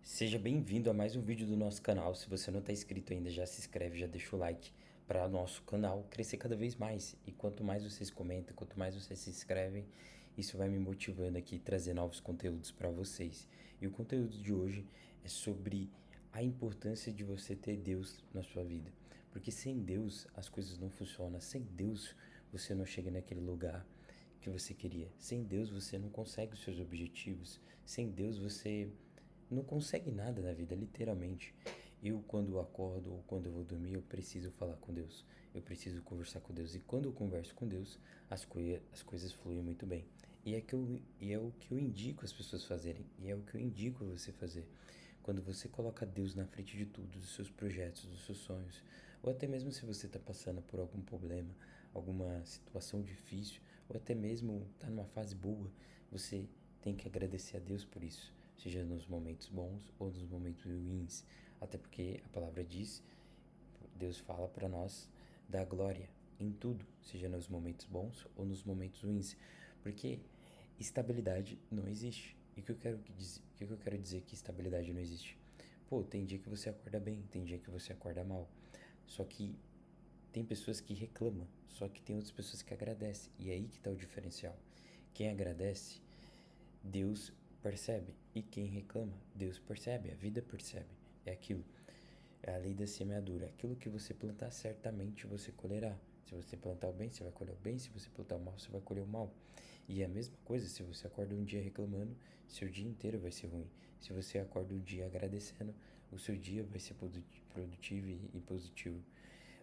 Seja bem-vindo a mais um vídeo do nosso canal. Se você não está inscrito ainda, já se inscreve, já deixa o like para o nosso canal crescer cada vez mais. E quanto mais vocês comentam, quanto mais vocês se inscrevem, isso vai me motivando aqui a trazer novos conteúdos para vocês. E o conteúdo de hoje é sobre a importância de você ter Deus na sua vida. Porque sem Deus as coisas não funcionam. Sem Deus você não chega naquele lugar que você queria. Sem Deus você não consegue os seus objetivos. Sem Deus você não consegue nada na vida, literalmente. Eu, quando acordo ou quando eu vou dormir, eu preciso falar com Deus. Eu preciso conversar com Deus. E quando eu converso com Deus, as coisas fluem muito bem. E é o que eu indico as pessoas fazerem. E é o que eu indico você fazer. Quando você coloca Deus na frente de tudo, dos seus projetos, dos seus sonhos, ou até mesmo se você está passando por algum problema, alguma situação difícil, ou até mesmo está numa fase boa, você tem que agradecer a Deus por isso, seja nos momentos bons ou nos momentos ruins. Até porque a palavra diz, Deus fala para nós da glória em tudo, seja nos momentos bons ou nos momentos ruins, porque estabilidade não existe. E o que eu quero dizer que estabilidade não existe? Pô, tem dia que você acorda bem, tem dia que você acorda mal. Só que tem pessoas que reclamam, só que tem outras pessoas que agradecem. E é aí que tá o diferencial. Quem agradece, Deus percebe. E quem reclama, Deus percebe, a vida percebe. É aquilo. É a lei da semeadura. Aquilo que você plantar, certamente você colherá. Se você plantar o bem, você vai colher o bem. Se você plantar o mal, você vai colher o mal. E é a mesma coisa, se você acorda um dia reclamando, seu dia inteiro vai ser ruim. Se você acorda um dia agradecendo, o seu dia vai ser produtivo e positivo.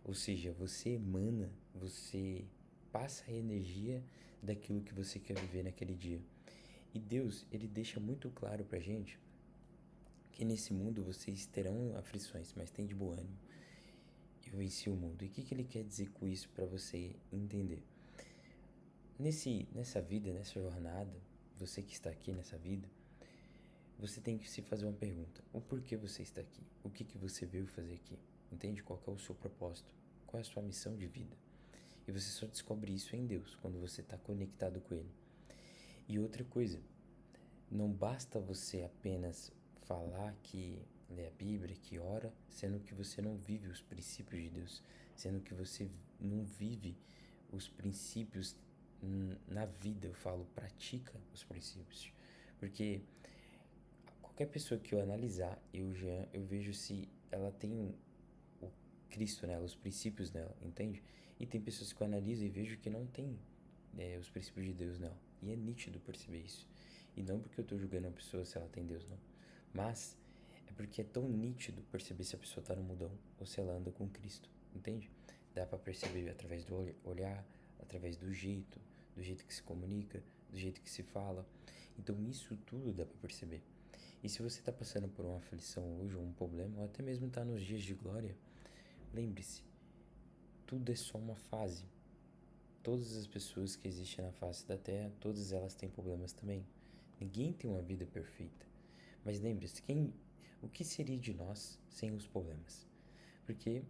Ou seja, você emana, você passa a energia daquilo que você quer viver naquele dia. E Deus, ele deixa muito claro pra gente que nesse mundo vocês terão aflições, mas tem de bom ânimo. Eu venci o mundo. E o que, que ele quer dizer com isso para você entender? Nessa vida, nessa jornada, você que está aqui nessa vida, você tem que se fazer uma pergunta: o porquê você está aqui? O que, que você veio fazer aqui? Entende qual é o seu propósito? Qual é a sua missão de vida? E você só descobre isso em Deus, quando você está conectado com Ele. E outra coisa, não basta você apenas falar que lê a Bíblia, que ora, sendo que você não vive os princípios de Deus, sendo que você não vive os princípios na vida, eu falo, pratica os princípios. Porque qualquer pessoa que eu analisar, eu vejo se ela tem o Cristo nela, os princípios nela, entende? E tem pessoas que eu analiso e vejo que não tem os princípios de Deus nela. E é nítido perceber isso. E não porque eu tô julgando a pessoa se ela tem Deus, não. Mas é porque é tão nítido perceber se a pessoa tá no mudão ou se ela anda com Cristo, entende? Dá pra perceber através do olhar, através do jeito que se comunica, do jeito que se fala. Então isso tudo dá pra perceber. E se você tá passando por uma aflição hoje, ou um problema, ou até mesmo tá nos dias de glória, lembre-se, tudo é só uma fase. Todas as pessoas que existem na face da Terra, todas elas têm problemas também. Ninguém tem uma vida perfeita. Mas lembre-se, o que seria de nós sem os problemas? Porque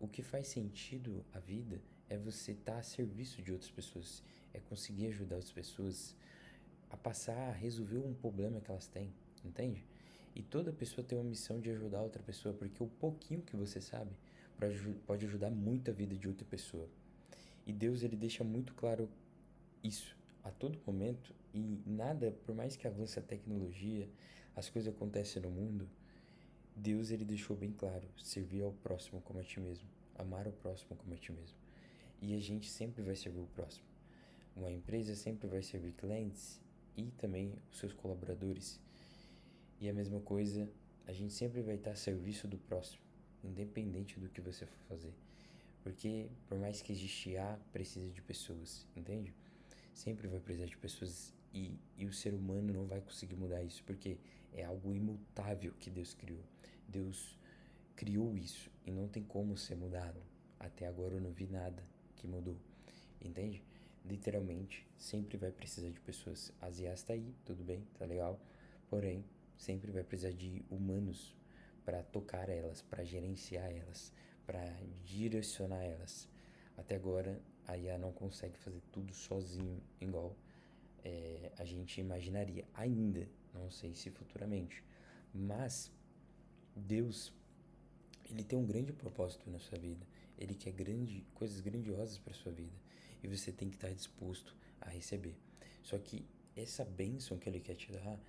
o que faz sentido a vida é você estar a serviço de outras pessoas, é conseguir ajudar as pessoas a passar a resolver um problema que elas têm, entende? E toda pessoa tem uma missão de ajudar outra pessoa, porque o pouquinho que você sabe pode ajudar muito a vida de outra pessoa. E Deus, ele deixa muito claro isso a todo momento, e nada, por mais que avance a tecnologia, as coisas acontecem no mundo, Deus, ele deixou bem claro: servir ao próximo como a ti mesmo, amar o próximo como a ti mesmo. E a gente sempre vai servir o próximo. Uma empresa sempre vai servir clientes e também os seus colaboradores. E a mesma coisa, a gente sempre vai estar a serviço do próximo, independente do que você for fazer. Porque por mais que existe A, precisa de pessoas, entende? Sempre vai precisar de pessoas, e o ser humano não vai conseguir mudar isso, porque é algo imutável que Deus criou. Deus criou isso e não tem como ser mudado. Até agora eu não vi nada que mudou, entende? Literalmente, sempre vai precisar de pessoas. As IAs tá aí, tudo bem, tá legal. Porém, sempre vai precisar de humanos para tocar elas, para gerenciar elas, para direcionar elas. Até agora, a IA não consegue fazer tudo sozinho, igual a gente imaginaria. Ainda, não sei se futuramente, Mas Deus, ele tem um grande propósito na sua vida. Ele quer coisas grandiosas para sua vida. E você tem que estar disposto a receber. Só que essa bênção que ele quer te dar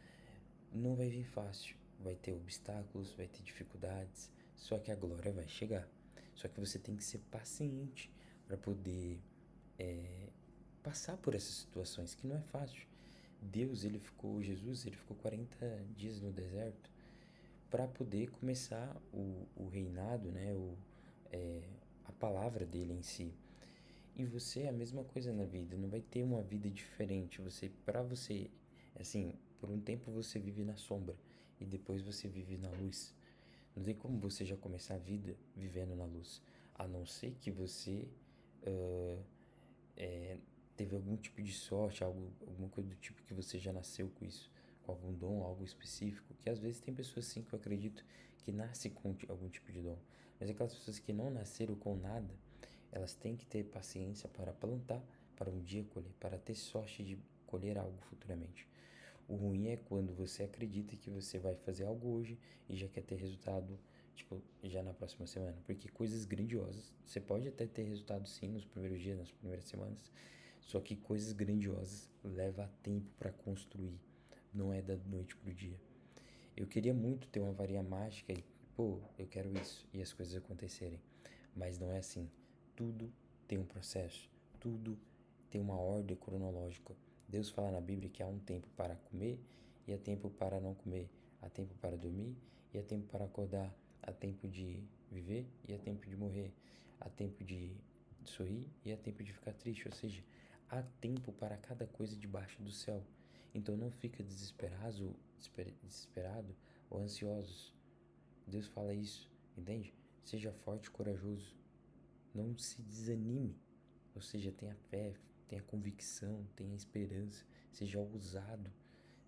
não vai vir fácil. Vai ter obstáculos, vai ter dificuldades. Só que a glória vai chegar. Só que você tem que ser paciente para poder passar por essas situações, que não é fácil. Jesus, ele ficou 40 dias no deserto para poder começar o reinado, né? A palavra dele em si. E você é a mesma coisa na vida, não vai ter uma vida diferente. Assim, por um tempo você vive na sombra e depois você vive na luz. Não tem como você já começar a vida vivendo na luz, a não ser que você ah, teve algum tipo de sorte, alguma coisa do tipo que você já nasceu com isso, com algum dom, algo específico, que às vezes tem pessoas sim que eu acredito que nascem com algum tipo de dom, mas aquelas pessoas que não nasceram com nada, elas têm que ter paciência para plantar, para um dia colher, para ter sorte de colher algo futuramente. O ruim é quando você acredita que você vai fazer algo hoje e já quer ter resultado, tipo, já na próxima semana. Porque coisas grandiosas, você pode até ter resultado sim nos primeiros dias, nas primeiras semanas, só que coisas grandiosas leva tempo para construir, não é da noite pro dia. Eu queria muito ter uma varinha mágica e, pô, eu quero isso e as coisas acontecerem. Mas não é assim. Tudo tem um processo, tudo tem uma ordem cronológica. Deus fala na Bíblia que há um tempo para comer e há tempo para não comer, há tempo para dormir e há tempo para acordar, há tempo de viver e há tempo de morrer, há tempo de sorrir e há tempo de ficar triste, ou seja, há tempo para cada coisa debaixo do céu. Então não fica desesperado ou ansiosos. Deus fala isso, entende? Seja forte e corajoso. Não se desanime. Ou seja, tenha fé, tenha convicção, tenha esperança. Seja ousado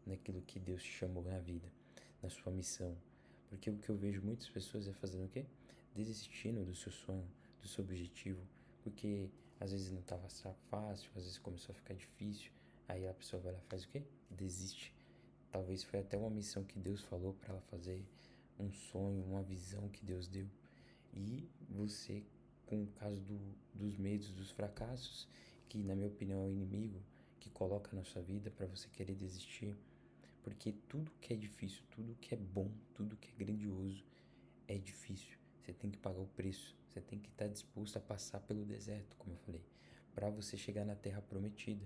naquilo que Deus te chamou na vida, na sua missão. Porque o que eu vejo muitas pessoas é fazendo o quê? Desistindo do seu sonho, do seu objetivo. Porque às vezes não estava fácil, às vezes começou a ficar difícil. Aí a pessoa vai lá e faz o quê? Desiste. Talvez foi até uma missão que Deus falou para ela fazer, um sonho, uma visão que Deus deu. E você, com o caso dos medos, dos fracassos, que na minha opinião é o inimigo que coloca na sua vida para você querer desistir, porque tudo que é difícil, tudo que é bom, tudo que é grandioso é difícil. Você tem que pagar o preço, você tem que estar disposto a passar pelo deserto, como eu falei, para você chegar na terra prometida.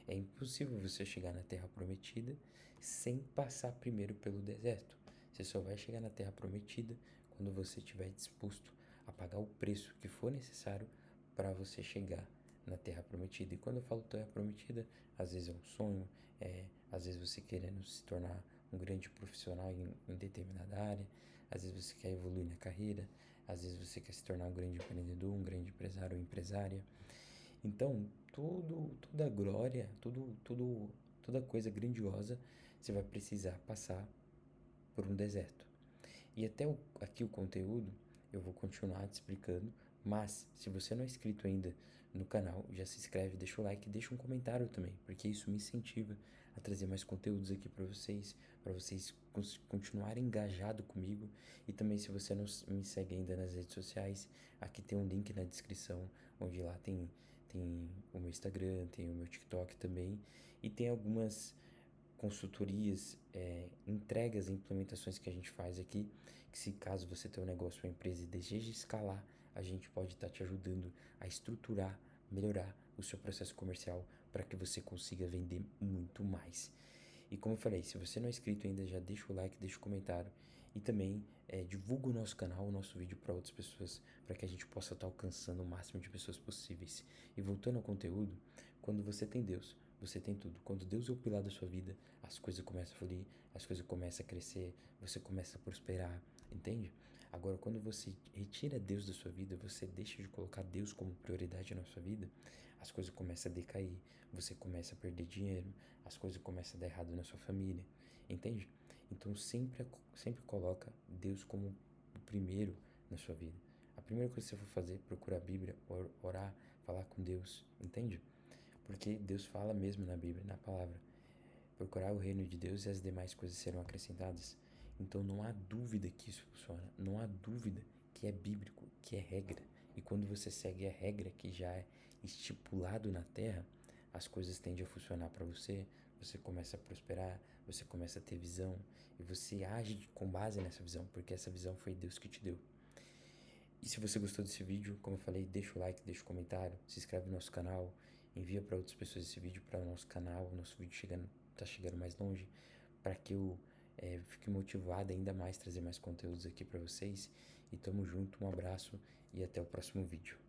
É impossível você chegar na terra prometida sem passar primeiro pelo deserto. Você só vai chegar na terra prometida quando você estiver disposto a pagar o preço que for necessário para você chegar na terra prometida. E quando eu falo terra prometida, às vezes é um sonho, às vezes você querendo se tornar um grande profissional em determinada área, às vezes você quer evoluir na carreira, às vezes você quer se tornar um grande empreendedor, um grande empresário ou empresária. Então, toda glória, toda coisa grandiosa, você vai precisar passar por um deserto. E até aqui o conteúdo eu vou continuar te explicando, mas se você não é inscrito ainda no canal, já se inscreve, deixa o like, deixa um comentário também, porque isso me incentiva a trazer mais conteúdos aqui para vocês continuarem engajados comigo. E também, se você não me segue ainda nas redes sociais, aqui tem um link na descrição, onde lá tem o meu Instagram, tem o meu TikTok também, e tem algumas consultorias, entregas e implementações que a gente faz aqui, que se caso você tem um negócio ou uma empresa e deseja escalar, a gente pode estar te ajudando a estruturar, melhorar o seu processo comercial para que você consiga vender muito mais. E como eu falei, se você não é inscrito ainda, já deixa o like, deixa o comentário e também divulga o nosso canal, o nosso vídeo para outras pessoas, para que a gente possa estar alcançando o máximo de pessoas possíveis. E voltando ao conteúdo, quando você tem Deus, você tem tudo. Quando Deus é o pilar da sua vida, as coisas começam a fluir, as coisas começam a crescer, você começa a prosperar, entende? Agora, quando você retira Deus da sua vida, você deixa de colocar Deus como prioridade na sua vida, as coisas começam a decair, você começa a perder dinheiro, as coisas começam a dar errado na sua família, entende? Então sempre coloca Deus como o primeiro na sua vida. A primeira coisa que você for fazer é procurar a Bíblia, orar, falar com Deus, entende? Porque Deus fala mesmo na Bíblia, na palavra. Procurar o reino de Deus e as demais coisas serão acrescentadas. Então não há dúvida que isso funciona, não há dúvida que é bíblico, que é regra. E quando você segue a regra que já é estipulado na terra, as coisas tendem a funcionar para você, você começa a prosperar, você começa a ter visão e você age com base nessa visão, porque essa visão foi Deus que te deu. E se você gostou desse vídeo, como eu falei, deixa o like, deixa o comentário, se inscreve no nosso canal, envia para outras pessoas esse vídeo para o nosso canal, nosso vídeo tá chegando mais longe, para que eu fique motivado ainda mais trazer mais conteúdos aqui para vocês. E tamo junto, um abraço e até o próximo vídeo.